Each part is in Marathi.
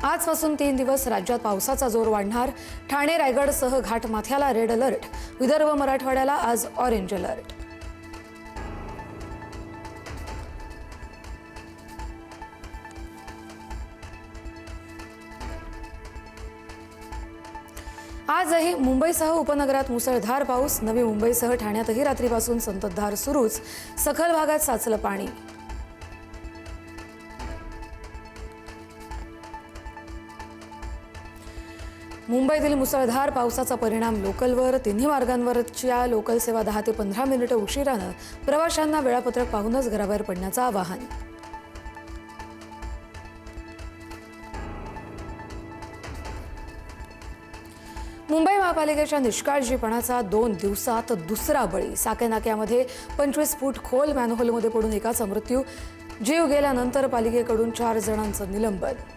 आजपासून 3 दिवस राज्यात पावसाचा जोर वाढणार। ठाणे रायगडसह घाटमाथ्याला रेड अलर्ट। विदर्भ मराठवाड्याला आज ऑरेंज अलर्ट। आजही मुंबईसह उपनगरात मुसळधार पाऊस। नवी मुंबईसह ठाण्यातही रात्रीपासून संततधार सुरूच। सखल भागात साचलं पाणी। मुंबईतील मुसळधार पावसाचा परिणाम लोकलवर। तिन्ही मार्गांवरच्या लोकल सेवा 10 ते 15 मिनिटे उशिरानं। प्रवाशांना वेळापत्रक पाहूनच घराबाहेर पडण्याचं आवाहन। मुंबई महापालिकेच्या निष्काळजीपणाचा 2 दिवसात दुसरा बळी। साकेनाक्यामध्ये 25 फूट खोल मॅनहोलमध्ये पडून एकाचा मृत्यू। जीव गेल्यानंतर पालिकेकडून 4 जणांचं निलंबन।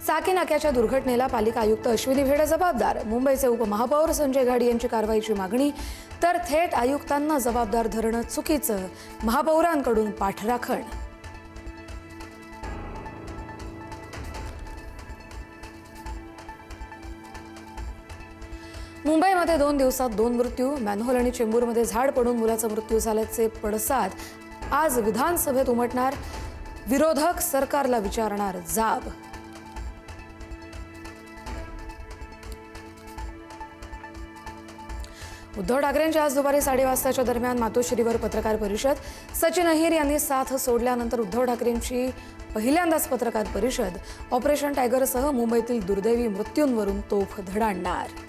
साकेनाक्याच्या दुर्घटनेला पालिका आयुक्त अश्विनी भेडे जबाबदार। मुंबईचे उपमहापौर संजय घाडी यांची कारवाईची मागणी। तर थेट आयुक्तांना जबाबदार धरणं चुकीचं। महापौरांकडून पाठराखण। मुंबईमध्ये 2 दिवसात 2 मृत्यू। मॅनहोल आणि चेंबूरमध्ये झाड पडून मुलाचा मृत्यू झाल्याचे पडसाद आज विधानसभेत उमटणार। विरोधक सरकारला विचारणार जाब। उद्धव ठाकरेंच्या आज दुपारी 1:30 वाजताच्या दरम्यान मातोश्रीवर पत्रकार परिषद। सचिन अहिर यांनी साथ सोडल्यानंतर उद्धव ठाकरेंची पहिल्यांदाच पत्रकार परिषद। ऑपरेशन टायगरसह मुंबईतील दुर्दैवी मृत्यूंवरून तोफ धडाडणार।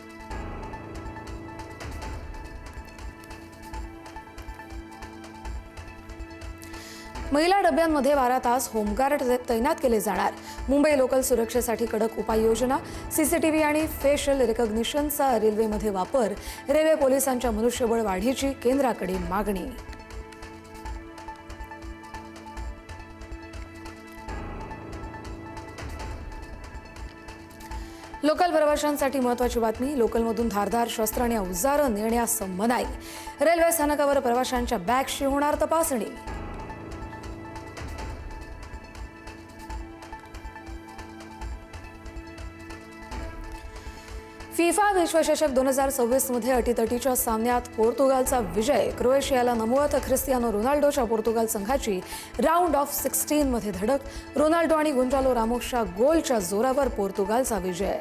महिला डब्यांमध्ये 12 तास होमगार्ड तैनात केले जाणार। मुंबई लोकल सुरक्षेसाठी कडक उपाययोजना। सीसीटीव्ही आणि फेशियल रिकॉग्निशनचा रेल्वेमध्ये वापर। रेल्वे पोलिसांच्या मनुष्यबळ वाढीची केंद्राकडे मागणी। लोकल प्रवाशांसाठी महत्त्वाची बातमी। लोकलमधून धारदार शस्त्र आणि अवजारं नेण्यास मनाई। रेल्वे स्थानकावर प्रवाशांच्या बॅगची होणार तपासणी। फिफा विश्वचषक 2026 मध्ये अटीतटीच्या सामन्यात पोर्तुगालचा विजय। क्रोएशियाला नमवत ख्रिस्टियानो रोनाल्डोच्या पोर्तुगाल संघाची राऊंड ऑफ 16 मध्ये धडक। रोनाल्डो आणि गोंजालो रामोसच्या गोलच्या जोरावर पोर्तुगालचा विजय।